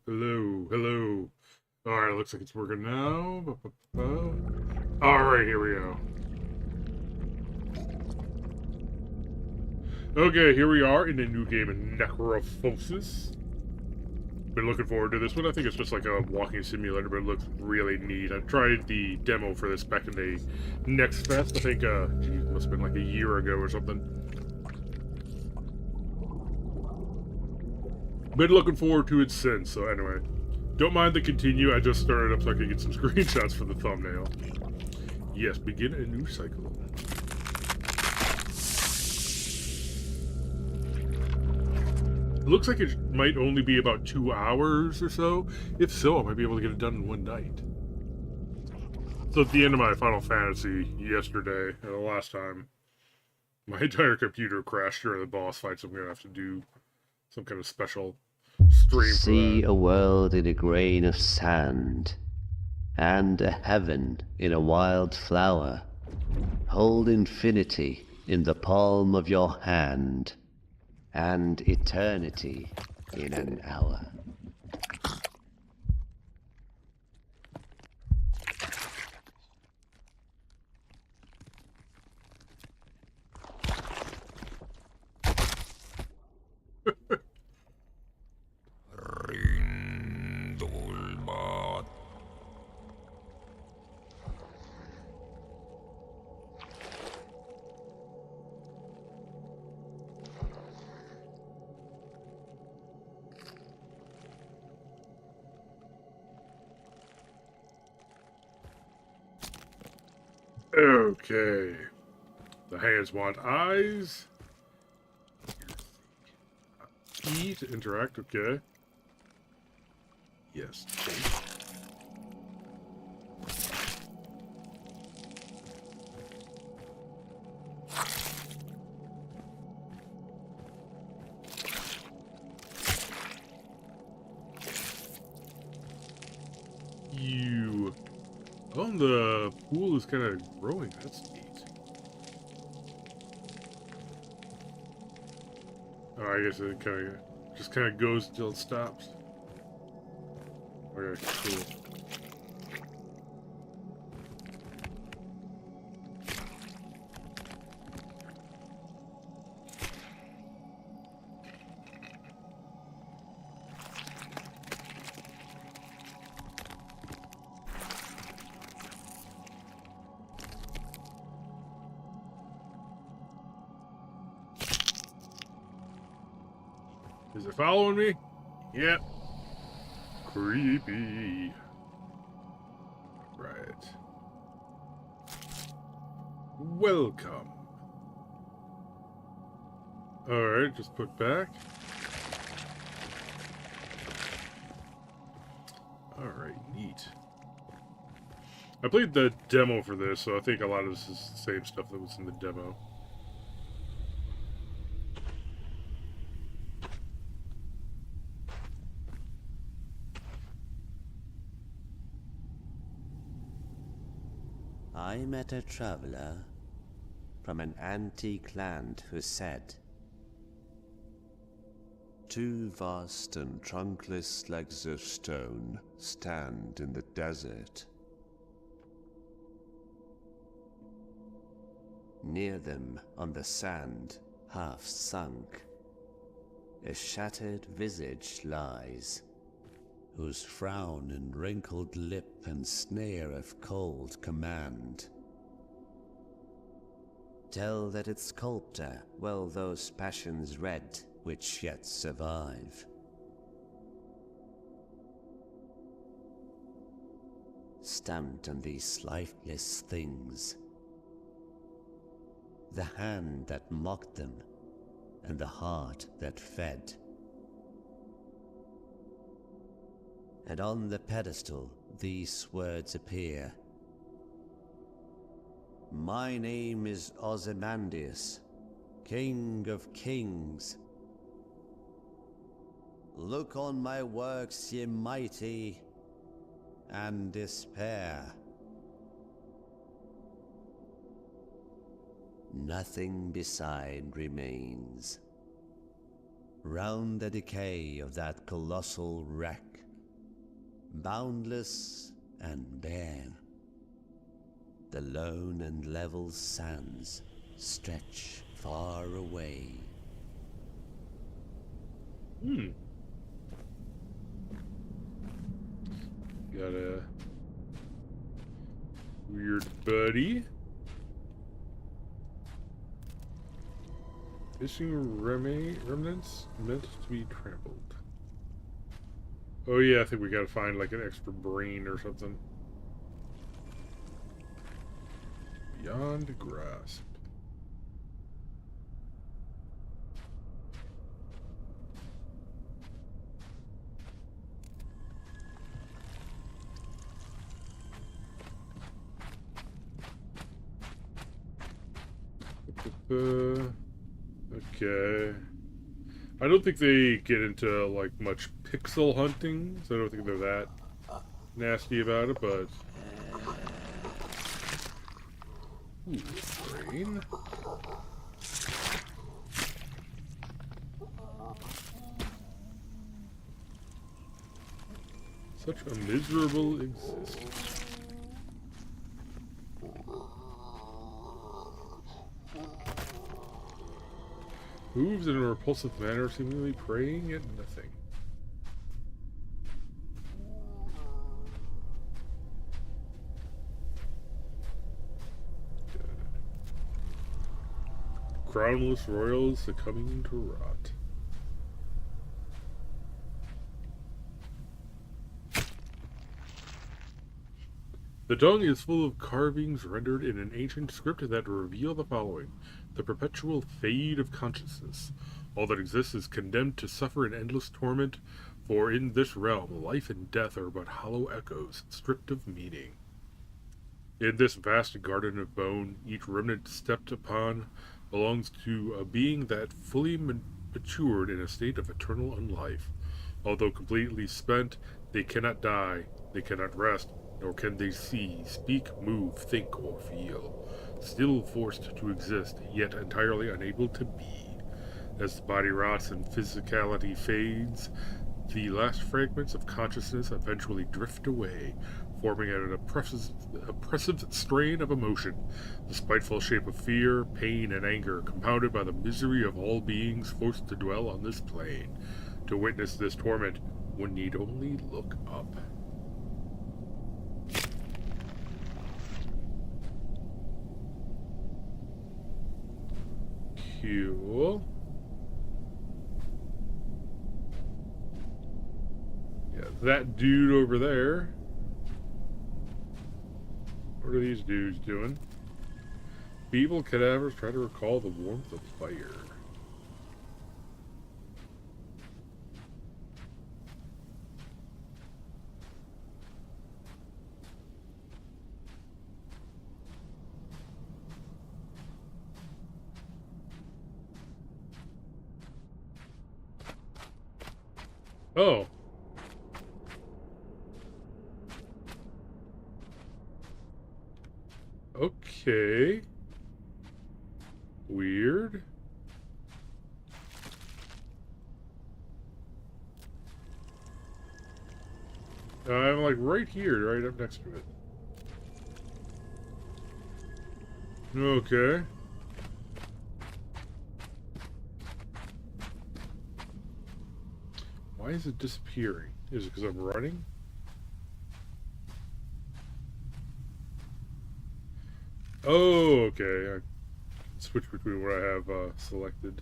Hello, hello. Alright, looks like it's working now. Alright, here we go. Okay, here we are in a new game of Necrophosis. Been looking forward to this one. I think it's just like a walking simulator, but it looks really neat. I tried the demo for this back in the Next Fest. I think, geez, must have been like a year ago or something. Been looking forward to it since, so anyway. Don't mind the continue, I just started up so I could get some screenshots for the thumbnail. Yes, begin a new cycle. It looks like it might only be about 2 hours or so. If so, I might be able to get it done in one night. So at the end of my Final Fantasy yesterday, the last time, my entire computer crashed during the boss fight, so I'm going to have to do some kind of special stream for See that. a world in a grain of sand, and a heaven in a wild flower. Hold infinity in the palm of your hand, and eternity in an hour. Okay. The hands want eyes. E to interact, okay. Yes. You. Oh, the pool is kind of growing. That's neat. Oh, I guess it just kind of goes till it stops. Okay, cool. Is it following me? Yep. Creepy. Right. Welcome. Alright, just put back. Alright, neat. I played the demo for this, so I think a lot of this is the same stuff that was in the demo. I met a traveler from an antique land who said, "Two vast and trunkless legs of stone stand in the desert. Near them, on the sand, half sunk, a shattered visage lies, whose frown and wrinkled lip and snare of cold command tell that its sculptor well those passions read which yet survive. Stamped on these lifeless things, the hand that mocked them, and the heart that fed. And on the pedestal these words appear: My name is Ozymandias, King of Kings. Look on my works, ye mighty, and despair. Nothing beside remains. Round the decay of that colossal wreck boundless and bare. The lone and level sands stretch far away. Got a weird buddy. Fishing remnants meant to be trampled. Oh yeah, I think we gotta find like an extra brain or something. Beyond grasp. Okay. I don't think they get into like much pixel hunting, so I don't think they're that nasty about it, but ooh, brain. Such a miserable existence. Moves in a repulsive manner, seemingly praying at nothing. Crownless royals succumbing to rot. The tongue is full of carvings rendered in an ancient script that reveal the following. The perpetual fade of consciousness. All that exists is condemned to suffer an endless torment, for in this realm, life and death are but hollow echoes, stripped of meaning. In this vast garden of bone, each remnant stepped upon belongs to a being that fully matured in a state of eternal unlife. Although completely spent, they cannot die, they cannot rest, nor can they see, speak, move, think, or feel. Still forced to exist, yet entirely unable to be. As the body rots and physicality fades, the last fragments of consciousness eventually drift away, forming an oppressive strain of emotion, the spiteful shape of fear, pain, and anger, compounded by the misery of all beings forced to dwell on this plane. To witness this torment, one need only look up. Cool. Yeah, that dude over there. What are these dudes doing? Feeble cadavers try to recall the warmth of fire. Oh. Okay. Weird. I'm like right here, right up next to it. Okay. Why is it disappearing? Is it because I'm running? Oh, okay. I switch between what I have selected.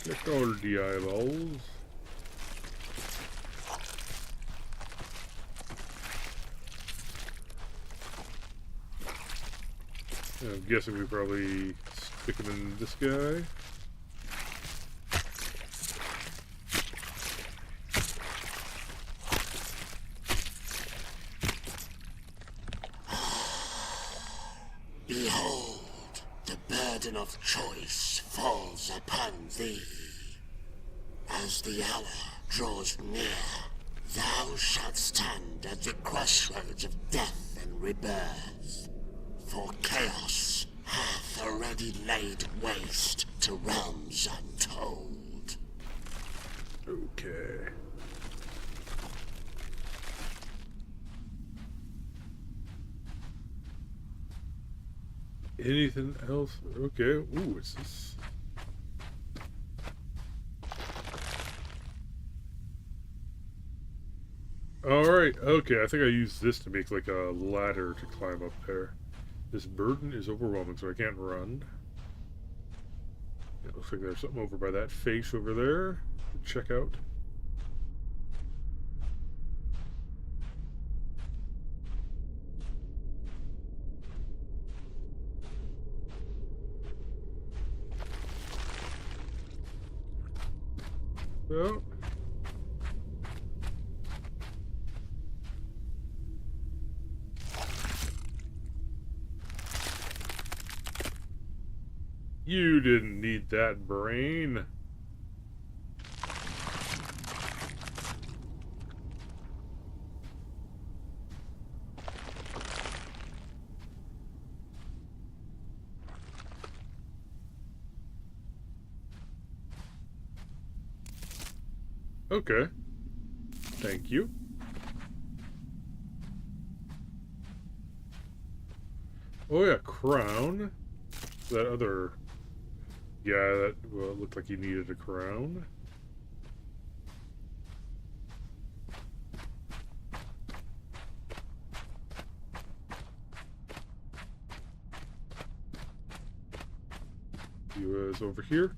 Check all the eyeballs. I'm guessing we probably stick him in this guy. Behold, the burden of choice falls upon thee. As the hour draws near, Thou shalt stand at the crossroads of death and rebirth, for chaos hath already laid waste to realms untold. Okay. Anything else? Okay. Ooh, what's this? Alright, okay. I think I used this to make like a ladder to climb up there. This burden is overwhelming, so I can't run. It looks like there's something over by that face over there to check out. So, you didn't need that brain. Okay. Thank you. Oh yeah, crown. That other guy that looked like he needed a crown. He was over here.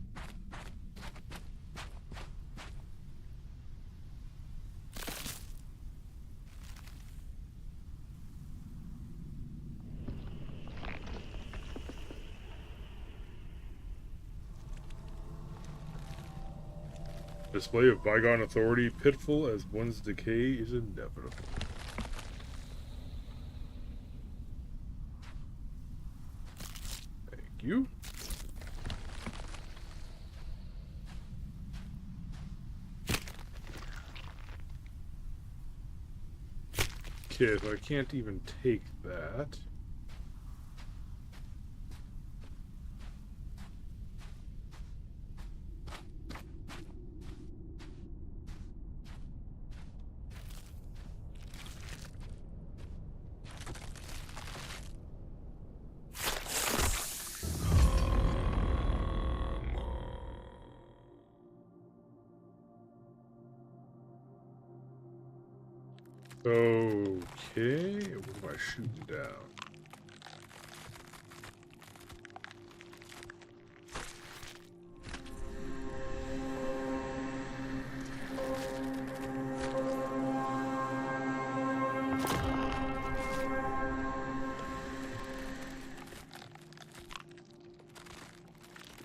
Display of bygone authority, pitiful as one's decay is inevitable. Thank you. Okay, so I can't even take that. Okay, what am I shooting down?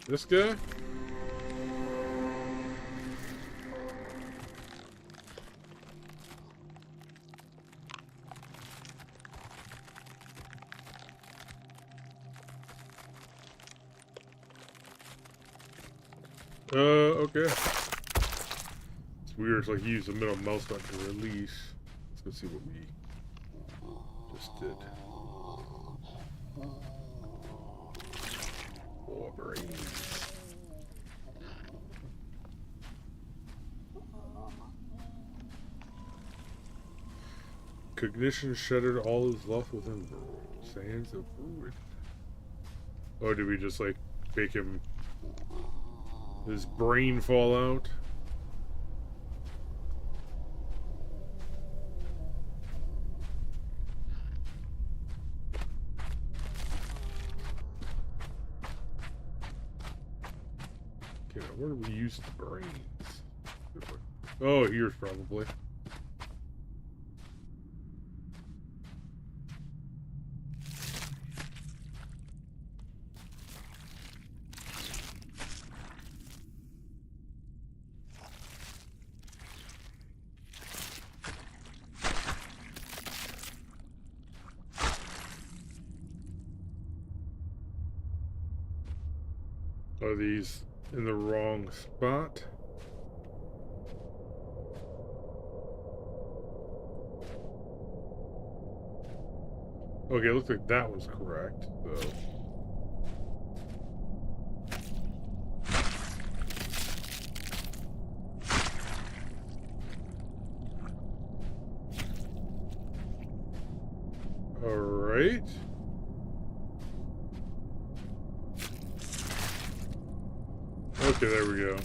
This guy? Okay. It's weird, it's like you use the middle mouse button to release. Let's go see what we just did. More brains. Cognition shattered, all is left within the sands of ruin. Oh, did we just like make him his brain fall out? Okay, now where do we use the brains? Oh, here's probably. Are these in the wrong spot? Okay, looks like that was correct, though. Alright. Okay, there we go.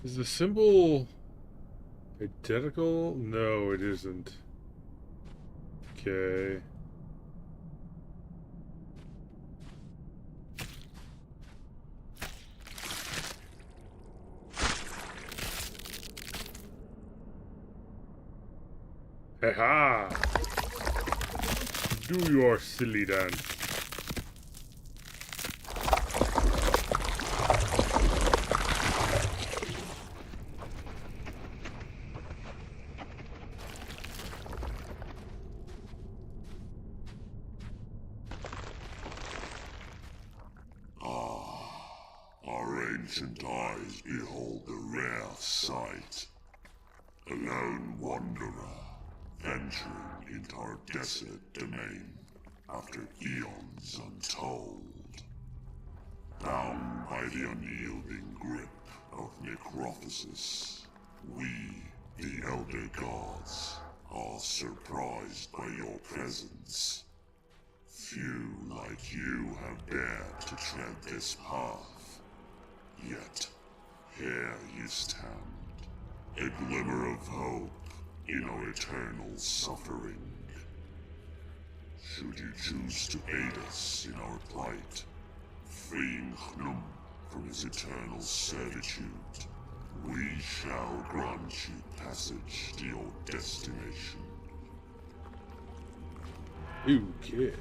Is the symbol identical? No, it isn't. Okay. Ha! Do your silly dance. Our ancient eyes behold the rare sight. A lone wanderer venturing into our desolate domain after eons untold. Bound by the unyielding grip of Necrophosis, we, the Elder Gods, are surprised by your presence. Few like you have dared to tread this path. Yet, here you stand, a glimmer of hope in our eternal suffering. Should you choose to aid us in our plight, freeing Hnum from his eternal servitude, we shall grant you passage to your destination. Okay.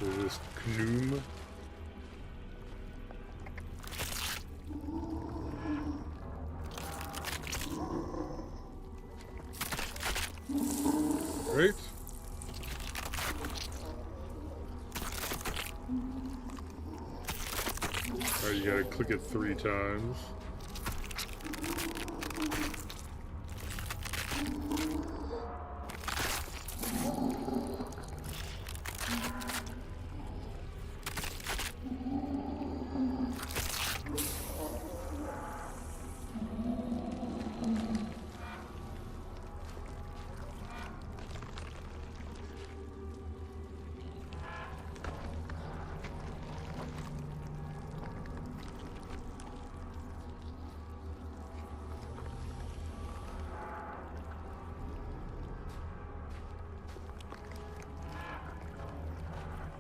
So this Knum. Right? Alright, you gotta click it 3 times.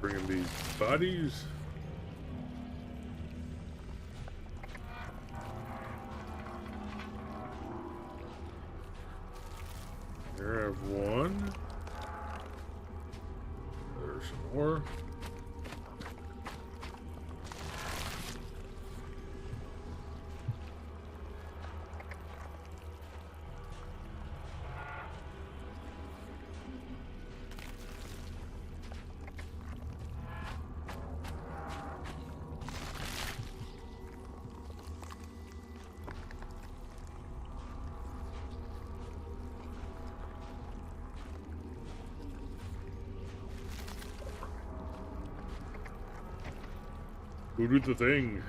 Bringing these bodies. Here I have one. There's some more. Who did the thing?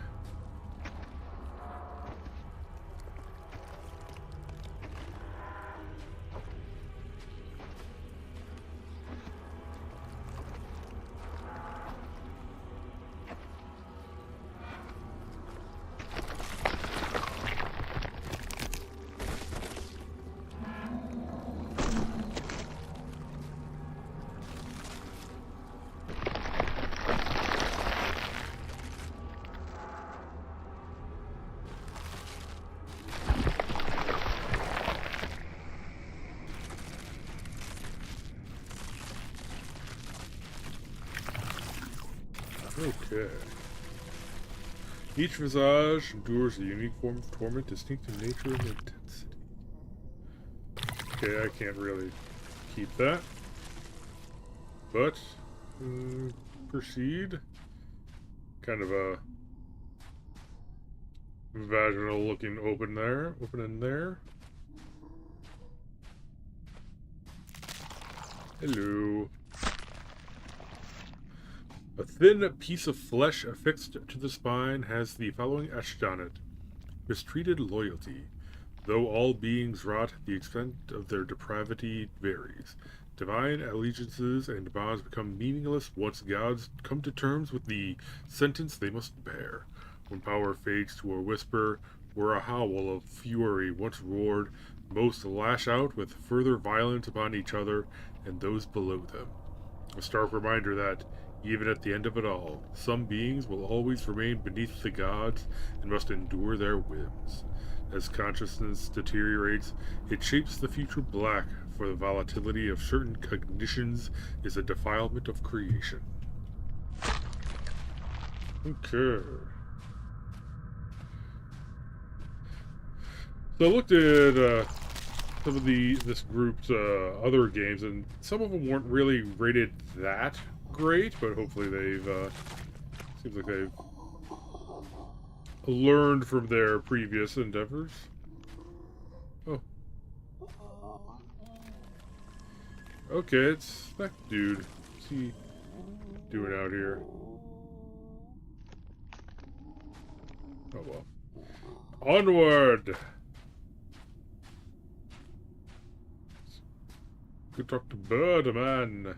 Okay. Each visage endures a unique form of torment, distinct in nature and intensity. Okay, I can't really keep that. But, proceed. Kind of a vaginal looking opening there. Hello. A thin piece of flesh affixed to the spine has the following etched on it. Mistreated loyalty. Though all beings rot, the extent of their depravity varies. Divine allegiances and bonds become meaningless once gods come to terms with the sentence they must bear. When power fades to a whisper, where a howl of fury once roared, most lash out with further violence upon each other and those below them. A stark reminder that, even at the end of it all, some beings will always remain beneath the gods and must endure their whims. As consciousness deteriorates, it shapes the future black, for the volatility of certain cognitions is a defilement of creation. Okay. So I looked at some of this group's other games, and some of them weren't really rated that great, but hopefully they've seems like they've learned from their previous endeavors. Oh. Okay, it's that dude. What's he doing out here? Oh well. Onward! Go talk to Birdman.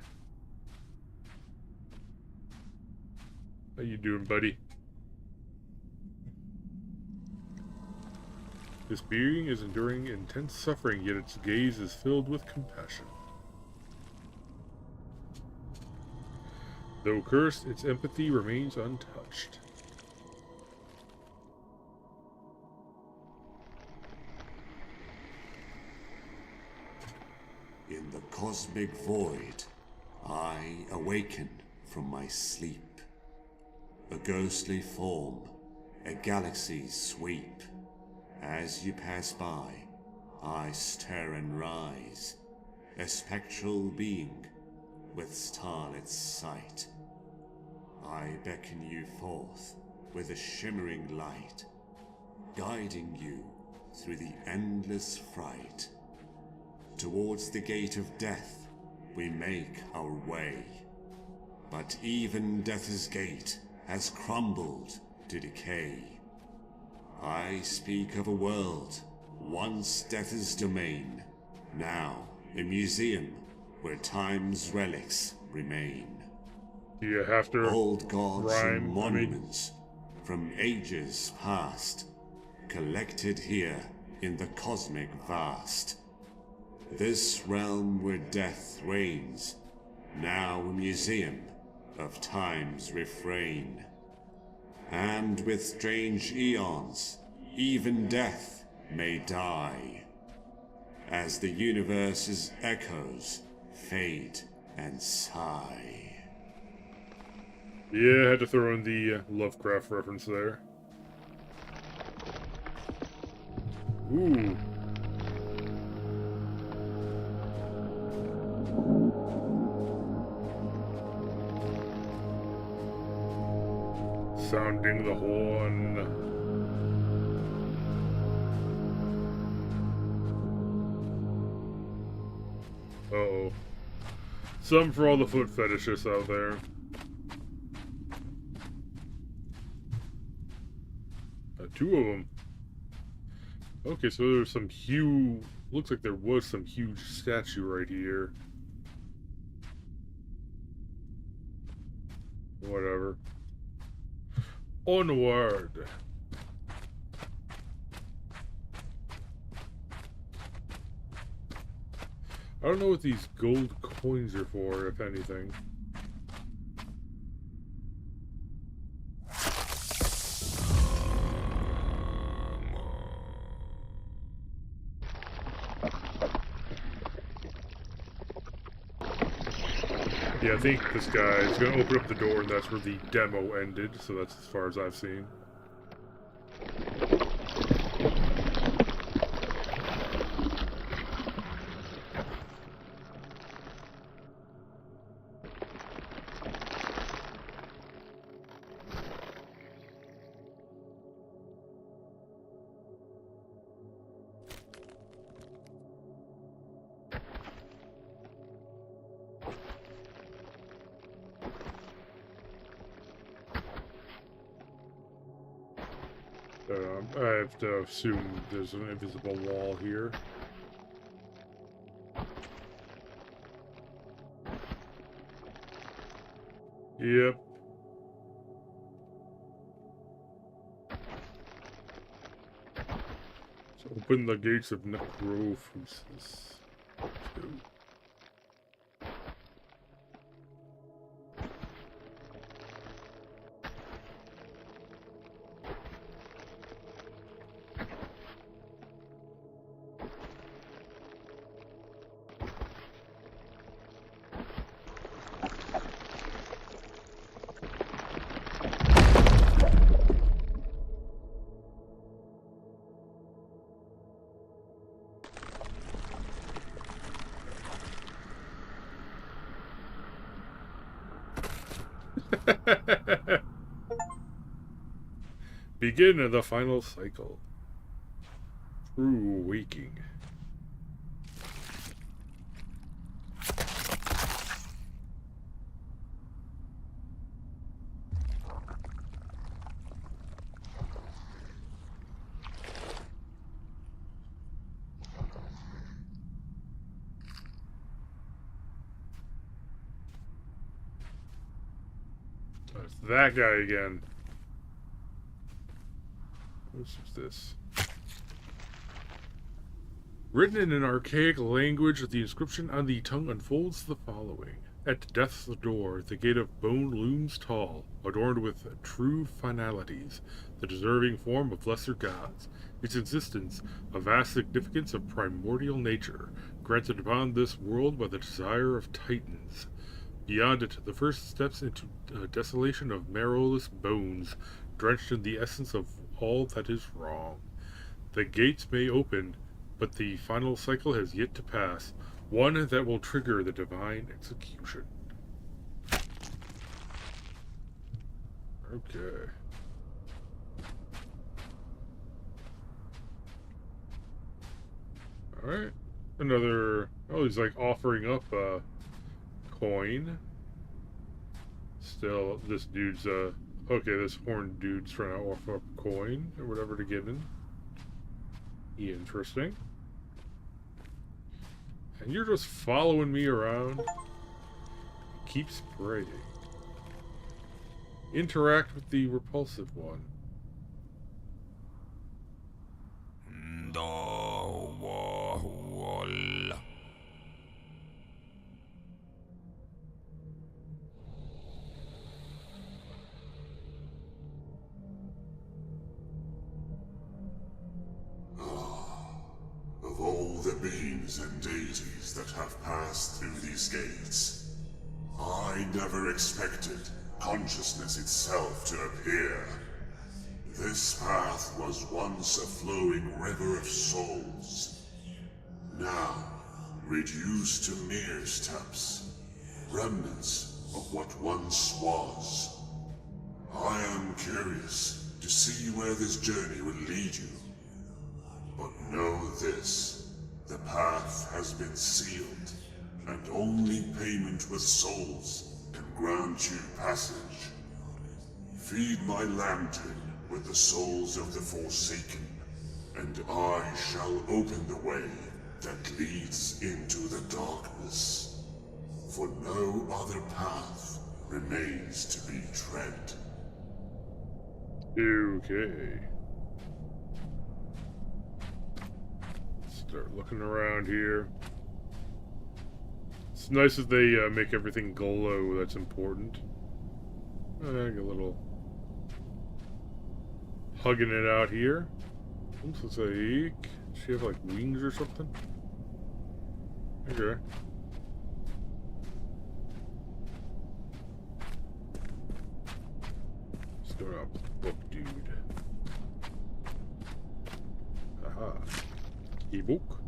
How you doing, buddy? This being is enduring intense suffering, yet its gaze is filled with compassion. Though cursed, its empathy remains untouched. In the cosmic void, I awaken from my sleep. A ghostly form, a galaxy's sweep. As you pass by, I stir and rise, a spectral being with starlit sight. I beckon you forth with a shimmering light, guiding you through the endless fright. Towards the gate of death we make our way, but even death's gate has crumbled to decay. I speak of a world, once death's domain, now a museum where time's relics remain. Do you have to Old gods rhyme? and monuments from ages past, collected here in the cosmic vast. This realm where death reigns, now a museum of time's refrain. And with strange eons, even death may die, as the universe's echoes fade and sigh. Yeah, I had to throw in the Lovecraft reference there. Ooh. Sounding the horn. Uh-oh. Some for all the foot fetishists out there. Two of them. Okay, so there's some huge... Looks like there was some huge statue right here. Whatever. Onward. I don't know what these gold coins are for, if anything. Yeah, I think this guy is going to open up the door, and that's where the demo ended, so that's as far as I've seen. I have to assume there's an invisible wall here. Yep. So open the gates of Necrophosis. Begin of the final cycle. True waking. It's that guy again. What's this? Written in an archaic language, the inscription on the tongue unfolds the following. At death's door, the gate of bone looms tall, adorned with true finalities, the deserving form of lesser gods. Its existence, a vast significance of primordial nature, granted upon this world by the desire of titans. Beyond it, the first steps into a desolation of marrowless bones, drenched in the essence of all that is wrong. The gates may open, but the final cycle has yet to pass, one that will trigger the divine execution. Okay. Alright. Another... Oh, he's like offering up a coin. Still, this dude's, okay, this horned dude's trying to offer up a coin or whatever to get in. Interesting. And you're just following me around. Keep spraying. Interact with the repulsive one. Of all the beings and deities that have passed through these gates, I never expected consciousness itself to appear. This path was once a flowing river of souls. Now, reduced to mere steps, remnants of what once was. I am curious to see where this journey will lead you. But know this, the path has been sealed, and only payment with souls can grant you passage. Feed my lantern with the souls of the Forsaken, and I shall open the way that leads into the darkness. For no other path remains to be tread. Okay. Start looking around here. It's nice that they make everything glow. That's important. Get a little hugging it out here. Oops, looks like does she have like wings or something? Okay. go to a book, dude. Aha. Ebook.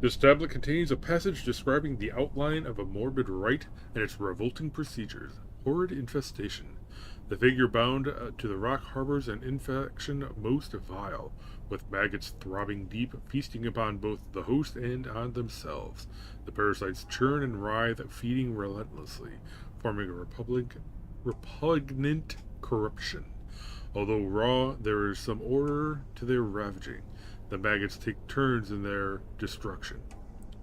This tablet contains a passage describing the outline of a morbid rite and its revolting procedures. Horrid infestation. The figure bound to the rock harbors an infection most vile, with maggots throbbing deep, feasting upon both the host and on themselves. The parasites churn and writhe, feeding relentlessly, forming a repugnant corruption. Although raw, there is some order to their ravaging. The maggots take turns in their destruction,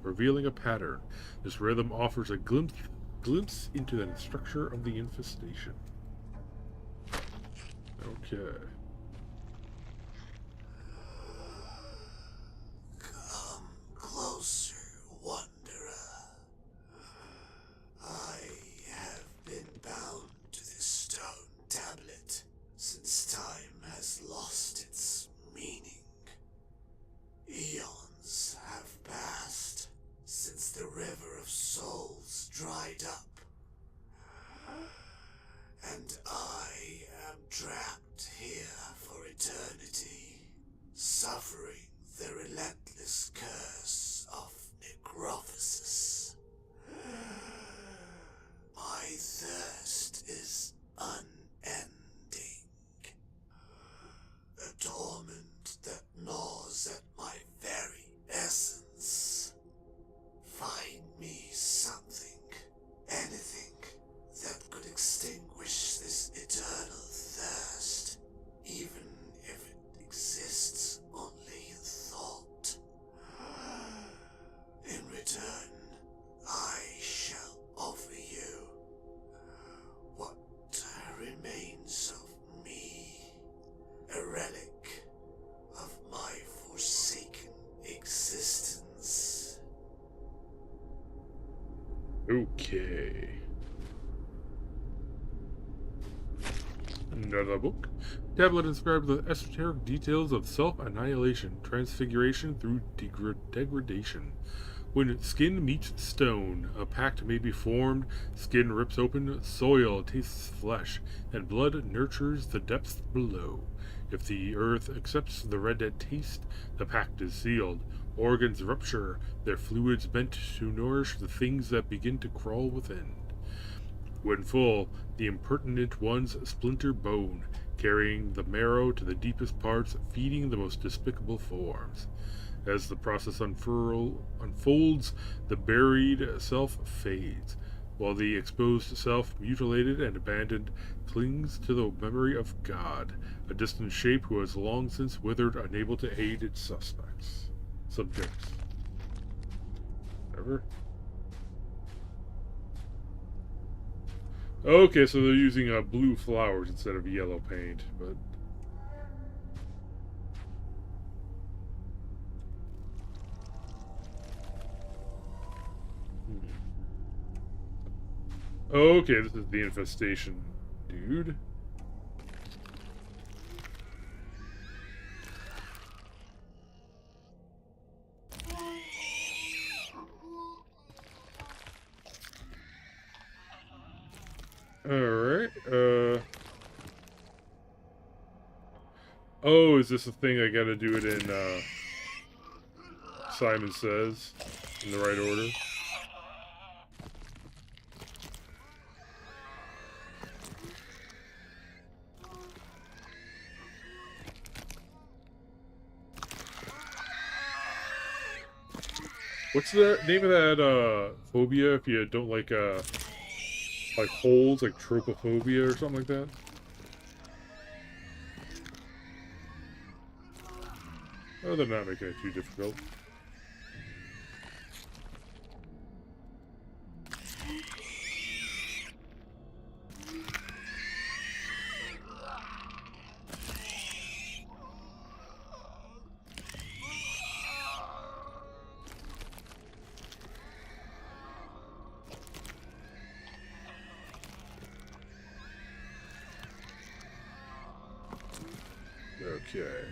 revealing a pattern. This rhythm offers a glimpse into the structure of the infestation. Okay. Come closer, wanderer. I have been bound to this stone tablet since time has lost its meaning. Eons have passed since the river of souls dried up. And I am trapped here for eternity, suffering the relentless curse of Necrophosis. My thirst is unending, a torment that gnaws at my very essence. Find me something, anything, that could extinguish this eternal thirst, even if it exists only in thought. In return, I shall offer you what remains of me, a relic of my forsaken existence. Okay. Another book. Tablet describes the esoteric details of self-annihilation, transfiguration through degradation. When skin meets stone, a pact may be formed. Skin rips open, soil tastes flesh, and blood nurtures the depths below. If the earth accepts the red taste, the pact is sealed. Organs rupture, their fluids meant to nourish the things that begin to crawl within. When full, the impertinent ones splinter bone, carrying the marrow to the deepest parts, feeding the most despicable forms. As the process unfolds, the buried self fades, while the exposed self, mutilated and abandoned, clings to the memory of God, a distant shape who has long since withered, unable to aid its subjects. Ever? Okay, so they're using blue flowers instead of yellow paint, but... Okay, this is the infestation, dude. Alright, oh, is this a thing I gotta do it in, Simon Says, in the right order? What's the name of that, phobia if you don't like holes, like trophophobia or something like that? Oh, they're not making it too difficult. Okay.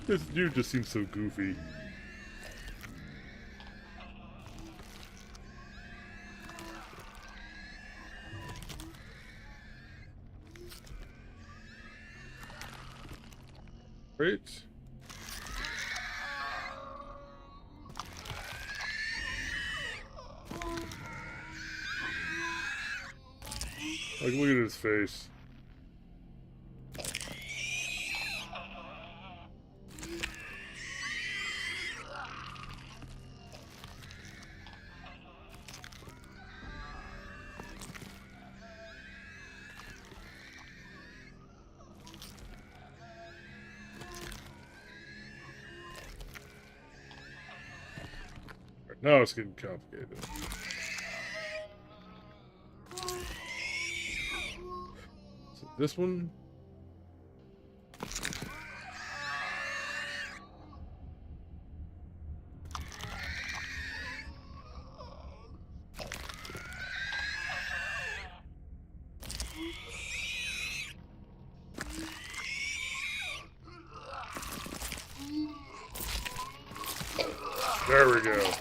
This dude just seems so goofy. Right. Like, look at his face. Now it's getting complicated. So this one. There we go.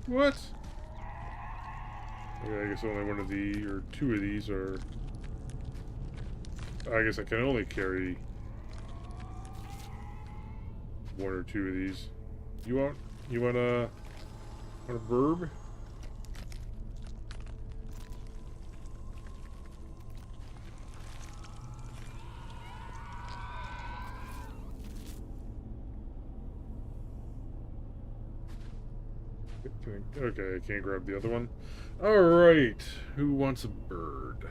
What? Okay, I guess only one of these, or two of these are... I guess I can only carry one or two of these. You want a verb? Okay, I can't grab the other one. Alright, who wants a bird?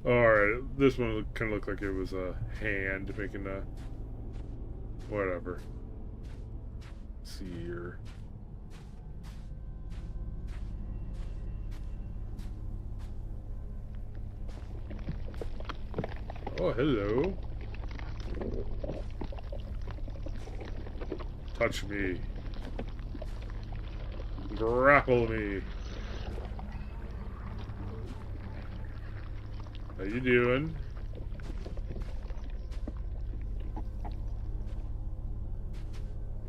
Alright, this one kind of looked like it was a hand making a... whatever. Let's see here. Oh, hello. Touch me. Grapple me. How you doing?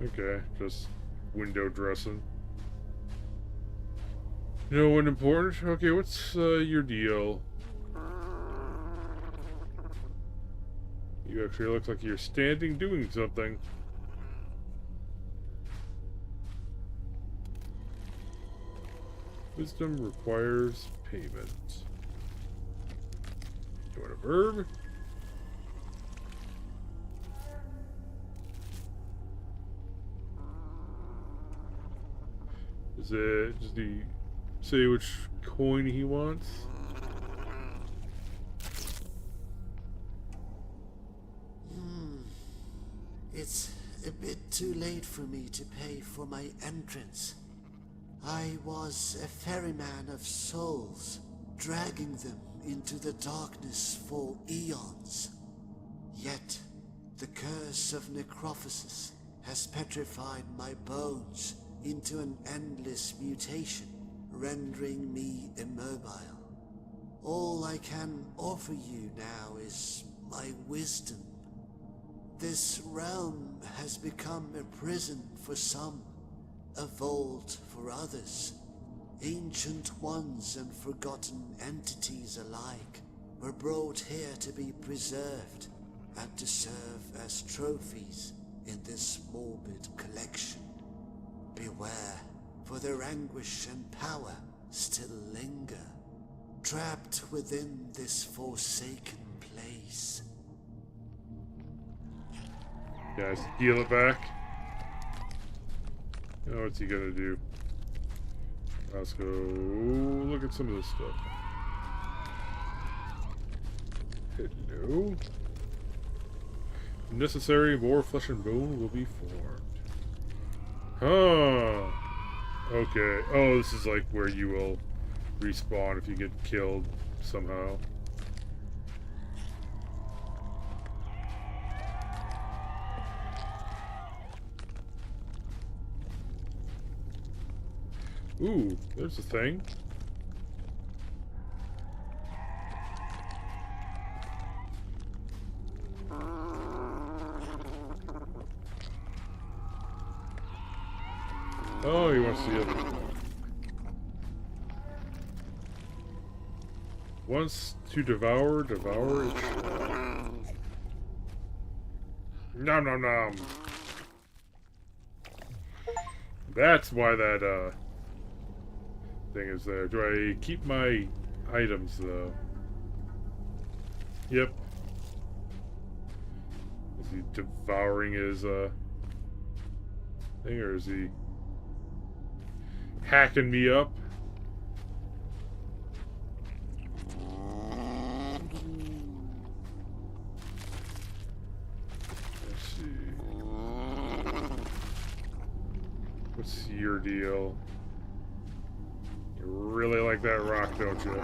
Okay, just window dressing. No one important? Okay, what's your deal? You actually look like you're standing doing something. Wisdom requires payment. You want a verb? Does he say which coin he wants? It's a bit too late for me to pay for my entrance. I was a ferryman of souls, dragging them into the darkness for eons. Yet, the curse of Necrophosis has petrified my bones into an endless mutation, rendering me immobile. All I can offer you now is my wisdom. This realm has become a prison for some, a vault for others. Ancient ones and forgotten entities alike were brought here to be preserved and to serve as trophies in this morbid collection. Beware, for their anguish and power still linger, trapped within this forsaken place. Guys, heal it back. Oh, what's he gonna do? Let's go look at some of this stuff. Hello? Necessary, more flesh and bone will be formed. Huh. Okay. Oh, this is like where you will respawn if you get killed somehow. Ooh, there's a thing. Oh, he wants the other. Wants to devour it. Nom nom nom. That's why that thing is there. Do I keep my items though? Yep. Is he devouring his thing, or is he hacking me up? Let's see. What's your deal? You really like that rock, don't you?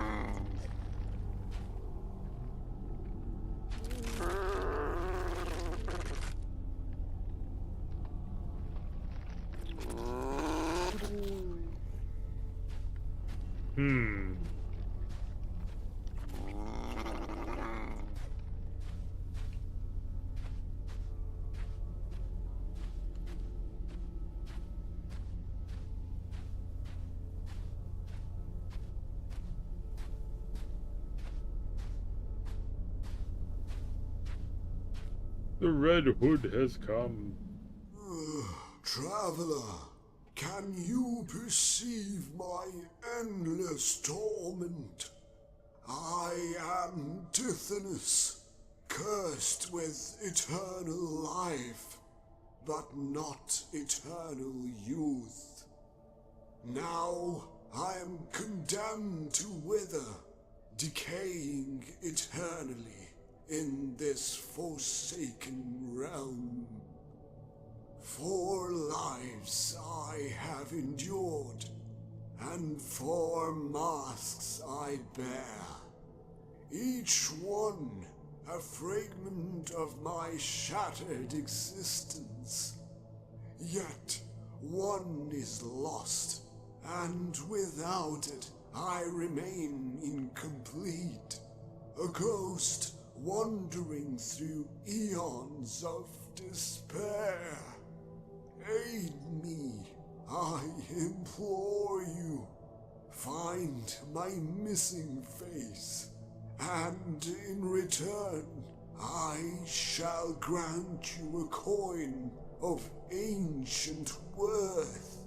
The Red Hood has come. Traveler, can you perceive my endless torment? I am Tithonus, cursed with eternal life, but not eternal youth. Now I am condemned to wither, decaying eternally in this forsaken realm. 4 lives I have endured, and 4 masks I bear, each one a fragment of my shattered existence. Yet one is lost, and without it I remain incomplete, a ghost wandering through eons of despair. Aid me, I implore you. Find my missing face, and in return, I shall grant you a coin of ancient worth,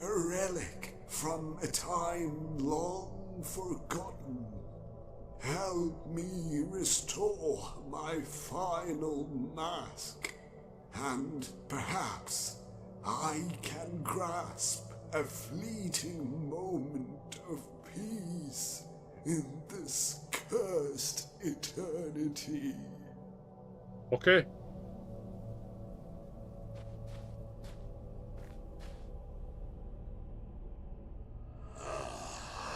a relic from a time long forgotten. Help me restore my final mask, and perhaps I can grasp a fleeting moment of peace in this cursed eternity. Okay.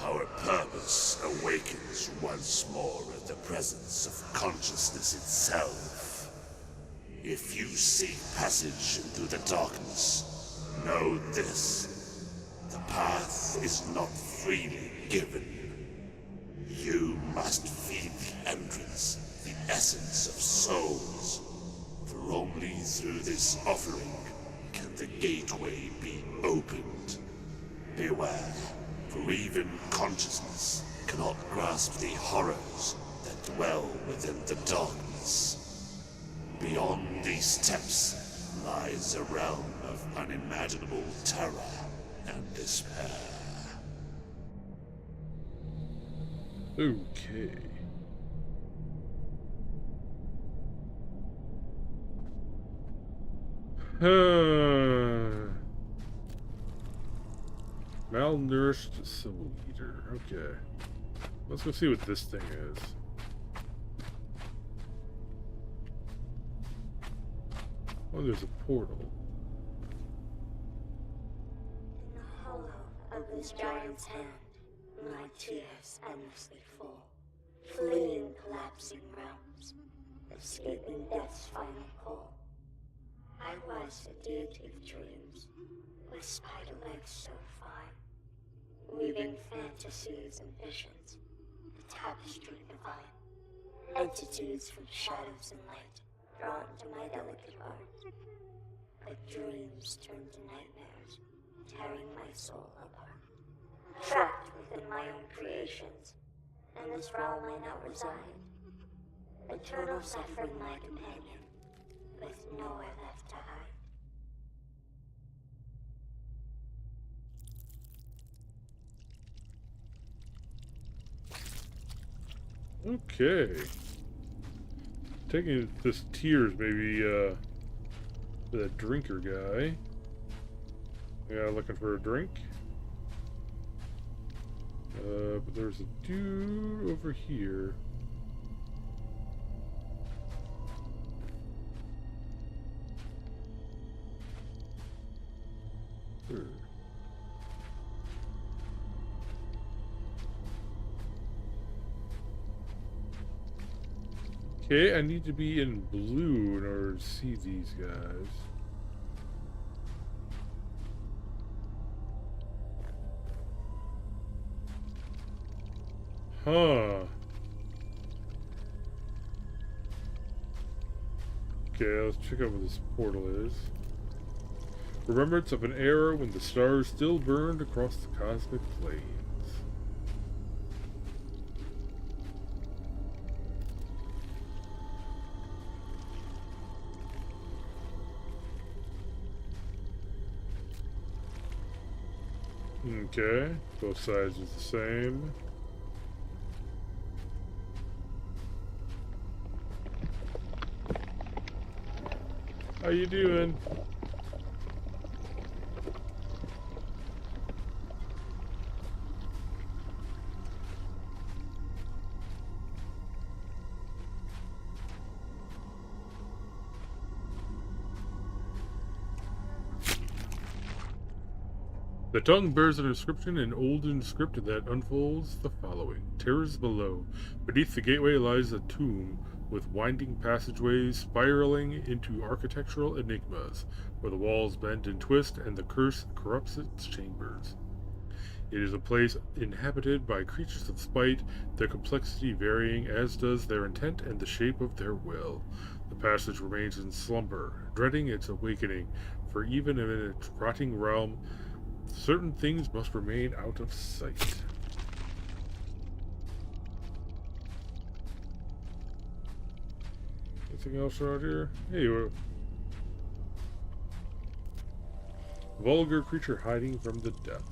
Our purpose awakens once more at the presence of consciousness itself. If you seek passage into the darkness, know this: the path is not freely given. You must feed the entrance, the essence of souls, for only through this offering can the gateway be opened. Beware, for even consciousness cannot grasp the horrors that dwell within the darkness. Beyond these steps lies a realm of unimaginable terror and despair. Okay. Malnourished soul eater. Okay. Let's go see what this thing is. Oh, there's a portal. In the hollow of this giant's hand, My tears endlessly fall, fleeing collapsing realms, escaping death's final call. I was a deity of dreams, with spider legs so fine, weaving fantasies and visions, a tapestry divine. Entities from shadows and light, drawn to my delicate art. But dreams turned to nightmares, tearing my soul apart. Trapped within my own creations, in this realm I now reside. Eternal suffering my companion, with nowhere left to hide. Okay. Taking this tears, maybe, the drinker guy. Yeah, looking for a drink. But there's a dude over here. Okay, I need to be in blue in order to see these guys. Huh. Okay, let's check out what this portal is. Remembrance of an era when the stars still burned across the cosmic plains. Okay, both sides is the same. How you doing? The tongue bears an inscription in olden script that unfolds the following. Terrors below. Beneath the gateway lies a tomb with winding passageways spiraling into architectural enigmas, where the walls bend and twist and the curse corrupts its chambers. It is a place inhabited by creatures of spite, their complexity varying as does their intent and the shape of their will. The passage remains in slumber, dreading its awakening, for even in its rotting realm, certain things must remain out of sight. Anything else around here? Hey, vulgar creature hiding from the depth.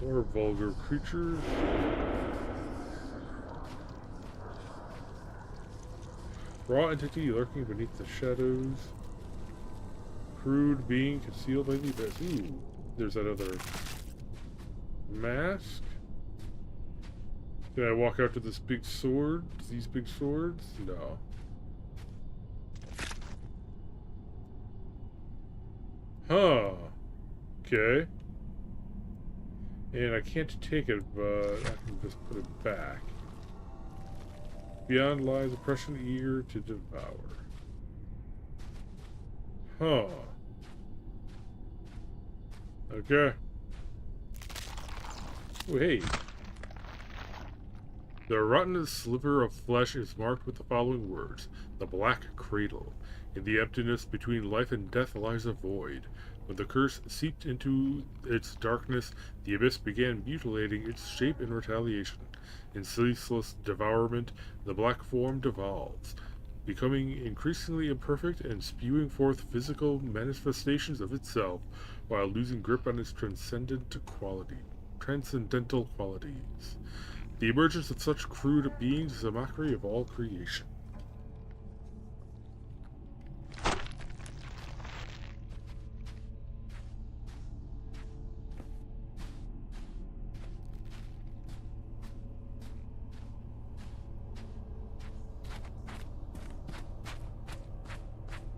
More vulgar creatures. Raw entity lurking beneath the shadows. Crude being concealed by the abyss. Ooh, there's that other mask. Can I walk out to this big sword? These big swords? No. Huh. Okay. And I can't take it, but I can just put it back. Beyond lies oppression eager to devour. Huh. Okay. Oh, hey. The rottenest sliver of flesh is marked with the following words. The Black Cradle. In the emptiness between life and death lies a void. When the curse seeped into its darkness, the abyss began mutilating its shape in retaliation. In ceaseless devourment, the black form devolves, becoming increasingly imperfect and spewing forth physical manifestations of itself, while losing grip on its transcendental qualities. The emergence of such crude beings is a mockery of all creation.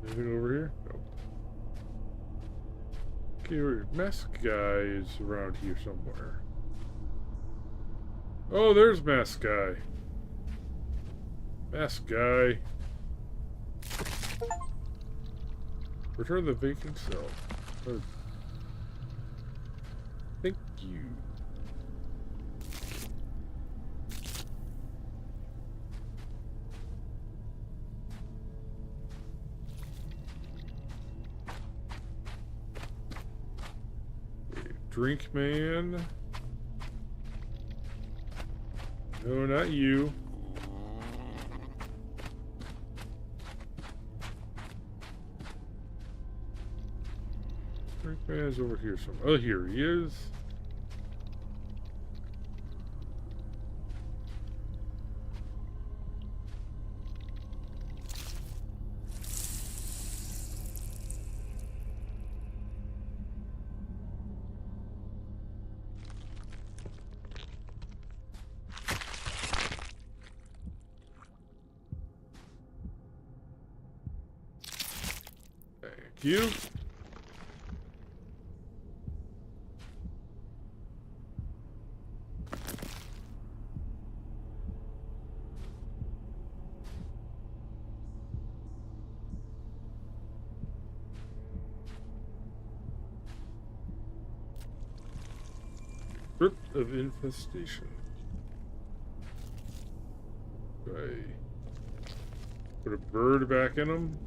Anything over here? No. Okay, mask guy is around here somewhere. Oh, there's mask guy. Mask guy. Return the vacant cell. Oh. Thank you. Drink man. No, not you. Drink man is over here somewhere. Oh, here he is. Thank you. Strip of infestation. Okay. Put a bird back in them.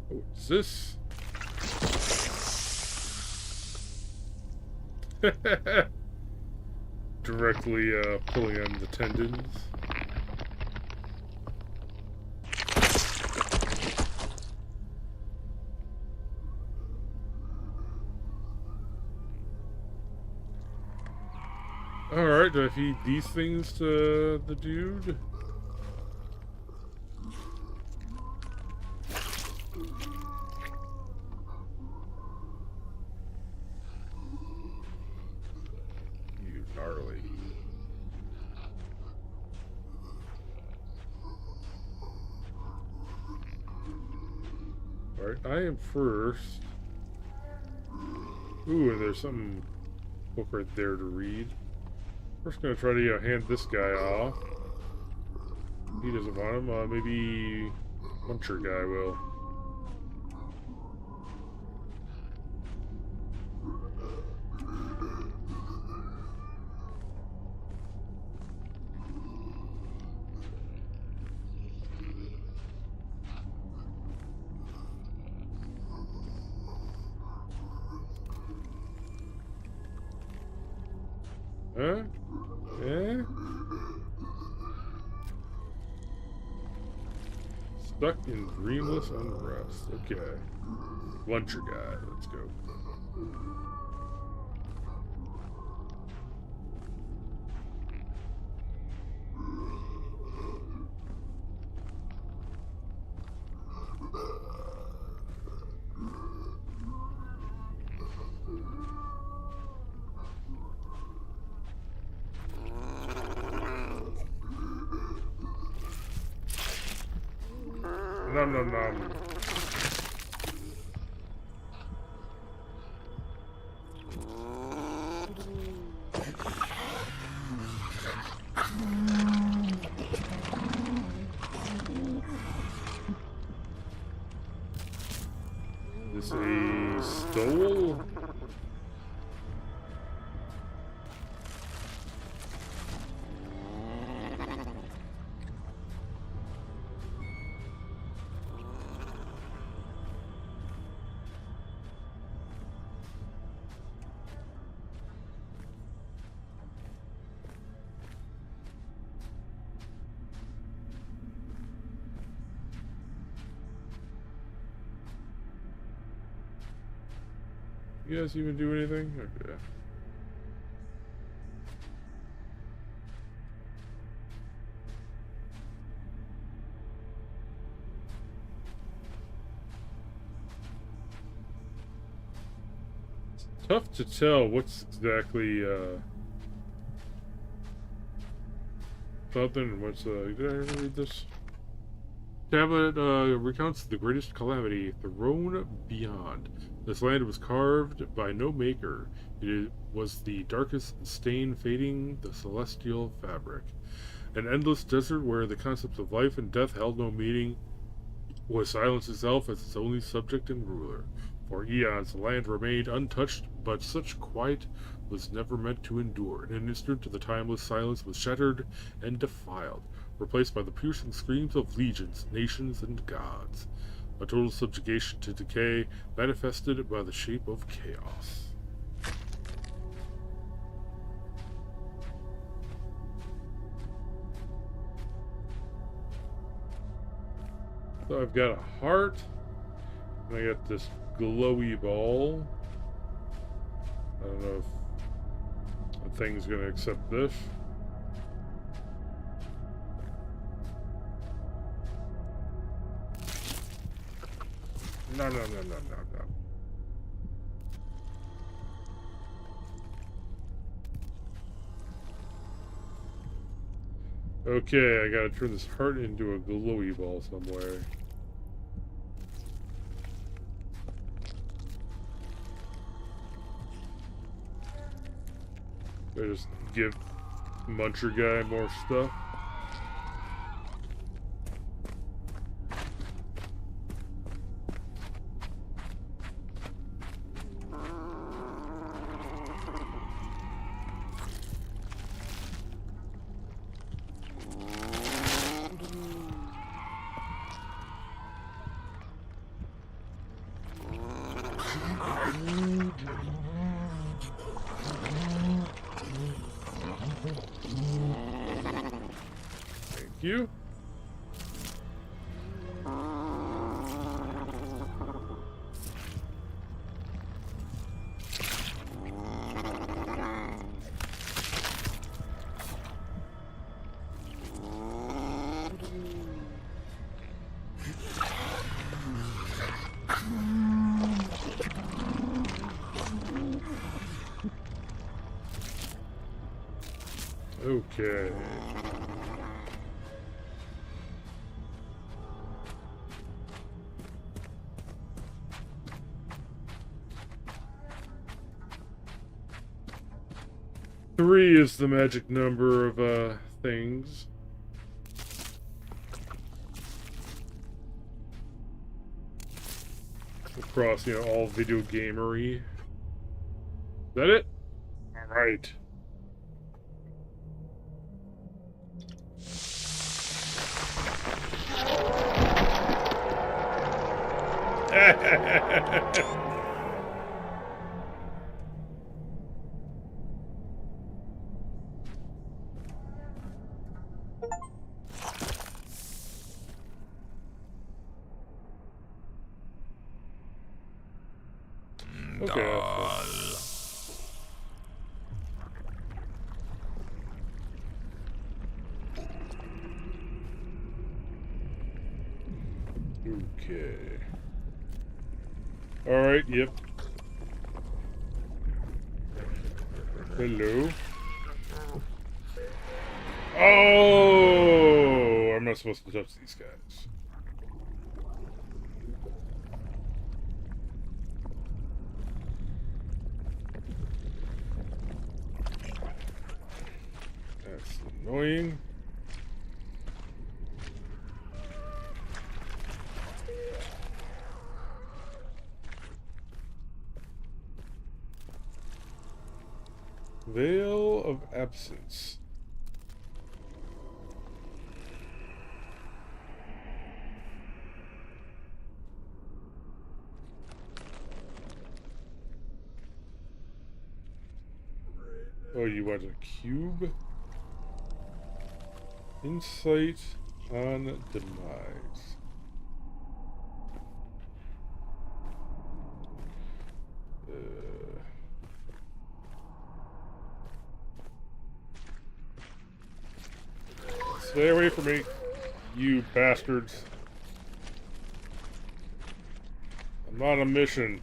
What's this? Directly pulling on the tendons. Alright, do I feed these things to the dude? You gnarly. Alright, I am first. Ooh, and there's some book right there to read. First, gonna try to hand this guy off. He doesn't want him. Maybe Muncher guy will. Huh? Yeah? Stuck in dreamless unrest. Okay. Luncher guy. Let's go. Nom nom nom. This a stole? You guys even do anything? Okay. Tough to tell what's exactly something and what's did I ever read this? Tablet recounts the greatest calamity, thrown beyond. This land was carved by no maker. It was the darkest stain fading the celestial fabric. An endless desert where the concepts of life and death held no meaning, was silence itself as its only subject and ruler. For eons the land remained untouched, but such quiet was never meant to endure. In an instant the timeless silence was shattered and defiled, replaced by the piercing screams of legions, nations, and gods. A total subjugation to decay, manifested by the shape of chaos. So I've got a heart, and I got this glowy ball. I don't know if the thing's going to accept this. No. Okay, I gotta turn this heart into a glowy ball somewhere. I just give Muncher guy more stuff. You? Okay. Three is the magic number of things. Across, all video gamery. Is that it? Alright. Okay. Okay. Alright, yep. Hello. Oh! I'm not supposed to touch these guys. That's annoying. Veil of Absence. Oh, you want a cube? Insight on Demise. Stay away from me, you bastards. I'm on a mission.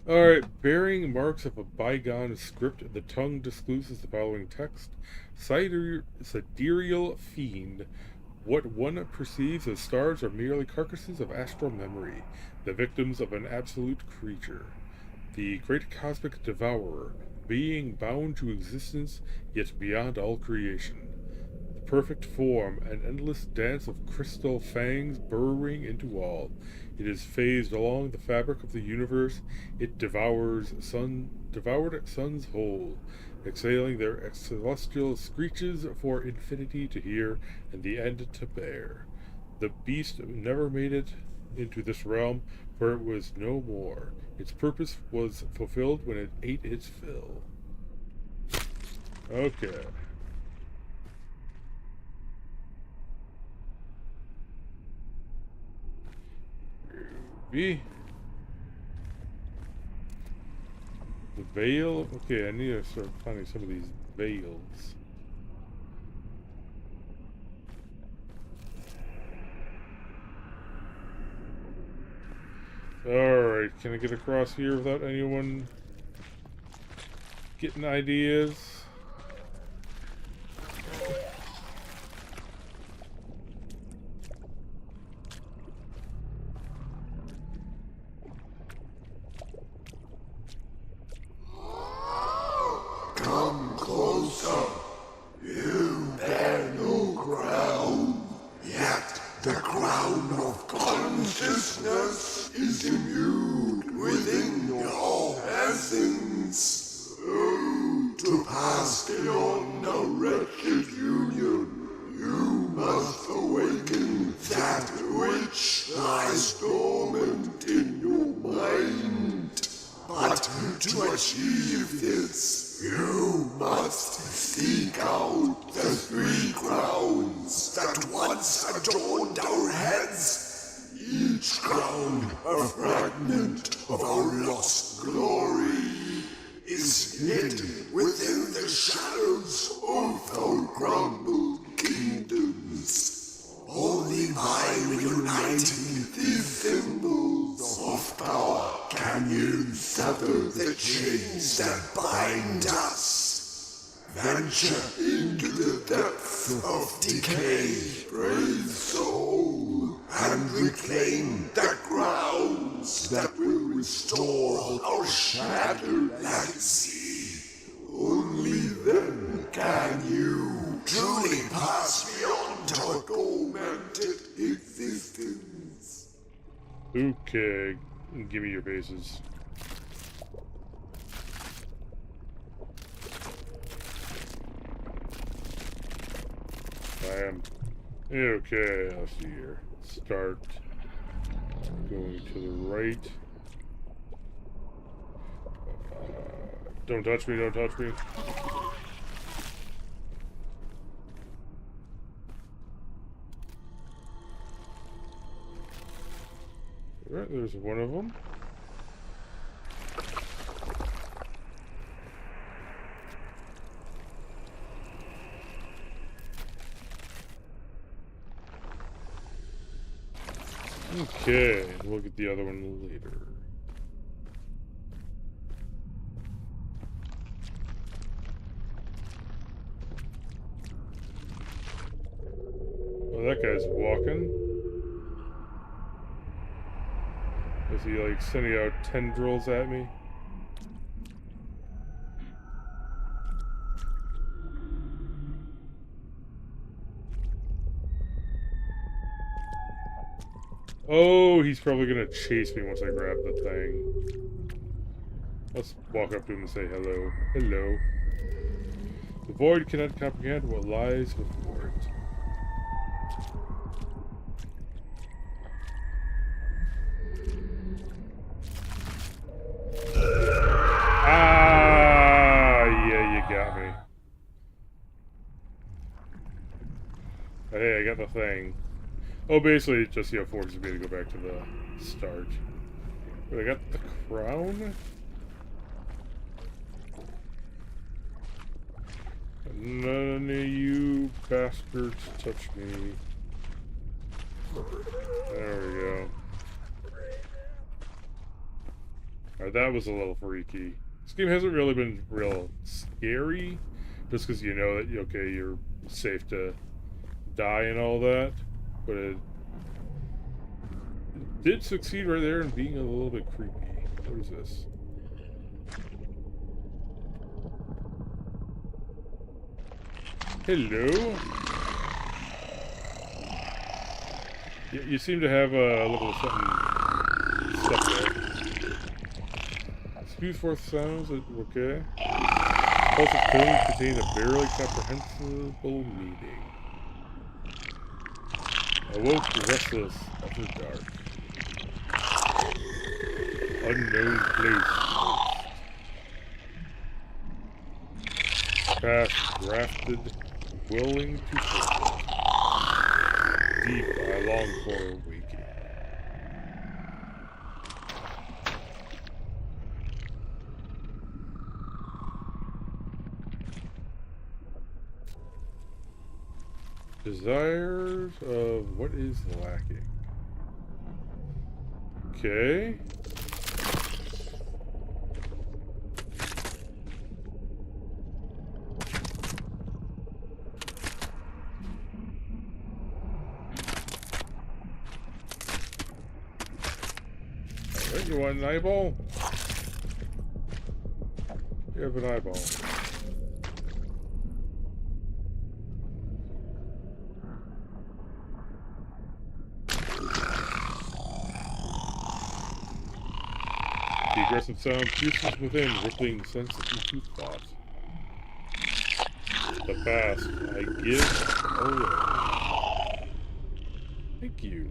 Alright, bearing marks of a bygone script, the tongue discloses the following text. Sidereal fiend. What one perceives as stars are merely carcasses of astral memory, the victims of an absolute creature. The great cosmic devourer, being bound to existence, yet beyond all creation. The perfect form, an endless dance of crystal fangs burrowing into all. It is phased along the fabric of the universe. It devoured suns whole, exhaling their celestial screeches for infinity to hear and the end to bear. The beast never made it into this realm, for it was no more. Its purpose was fulfilled when it ate its fill. Okay. The veil? Okay, I need to start finding some of these veils. Alright, can I get across here without anyone getting ideas? Come closer. You bear no crown, yet the crown of consciousness is imbued within your essence. Oh, to pass beyond a wretched union, you must awaken that which lies dormant in your mind. But to achieve this, you must seek out the three crowns that once adorned our heads, each crown a fragment of our lost glory, is hidden within the shadows of our crumbled kingdoms. Only by reuniting these symbols of power can you sever the chains that bind us. Venture into the depths of decay, brave soul, and reclaim the grounds that will restore our shattered legacy. Only then can you truly pass beyond our tormented existence. Okay, give me your bases. Bam. Okay, let's see here. Start going to the right. Don't touch me, don't touch me. Alright, there's one of them. Okay, we'll get the other one later. Oh, that guy's walking. Is he like sending out tendrils at me? Oh, he's probably gonna chase me once I grab the thing. Let's walk up to him and say hello. Hello. The void cannot comprehend what lies before it. Ah, yeah, you got me. But hey, I got the thing. Oh, basically, it just, forces me to go back to the start. I got the crown. None of you bastards touch me. There we go. Alright, that was a little freaky. This game hasn't really been real scary, just because you know that, okay, you're safe to die and all that, but it did succeed right there in being a little bit creepy. What is this? Hello? You seem to have a little something stuck there. Spews forth sounds that, okay. Pulse of tones contain a barely comprehensible meaning. Awoke restless after dark. Unknown place. Past grafted, willing to forget. Deep I long for waking. Desires of what is lacking. Okay. Alright, you want an eyeball? You have an eyeball. The aggressive sound pierces within, rippling sense into thought. The past I give away. Thank you.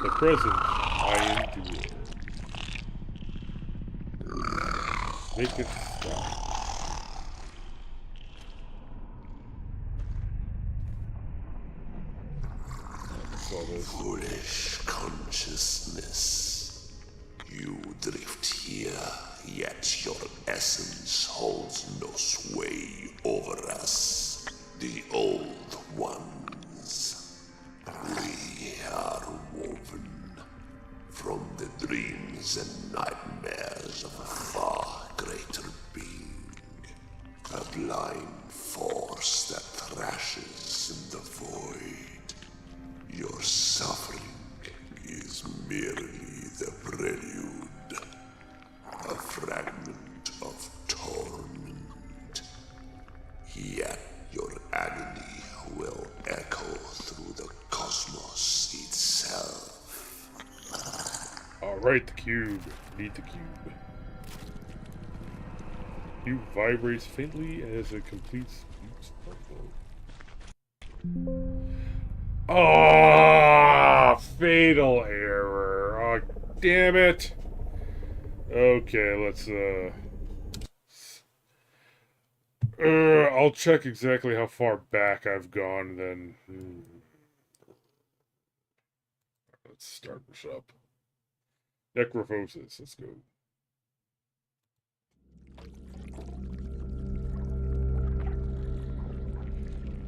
The present I endure. Make it stop. Foolish consciousness. You drift here, yet your essence holds no sway over us, the old ones. We are woven from the dreams and nightmares of a far greater being, a blind force that thrashes in the void. Your suffering is merely the prelude, a fragment of torment. Yet your agony will echo through the cosmos itself. Alright, the cube. Need the cube. Cube vibrates faintly and is a complete sparkle. Oh, fatal error. Oh, damn it. Okay, let's, I'll check exactly how far back I've gone then. Let's start this up. Necrophosis, let's go.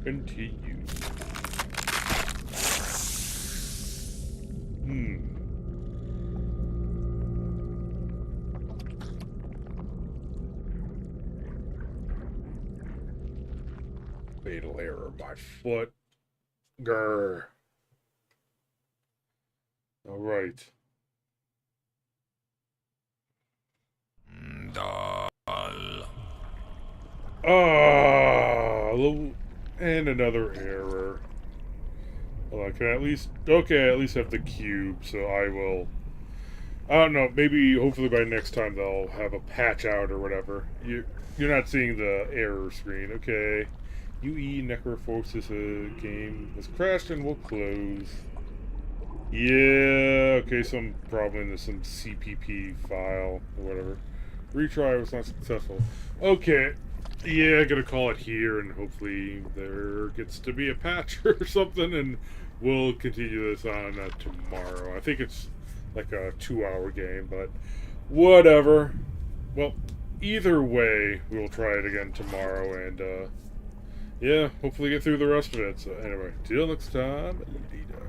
Continue. Fatal error, my foot. Grr. All right. And another error. Well, I can at least, okay, I at least have the cube, so I will, I don't know, maybe, hopefully by next time they'll have a patch out or whatever. You're not seeing the error screen, okay. UE Necrophosis game has crashed and will close. Yeah, okay, probably into some CPP file or whatever. Retry was not successful. Okay, Yeah, gonna call it here, and hopefully there gets to be a patch or something, and we'll continue this on tomorrow. I think it's like a 2-hour game, but whatever. Well, either way, we'll try it again tomorrow, and yeah, hopefully get through the rest of it. So anyway, till next time, later.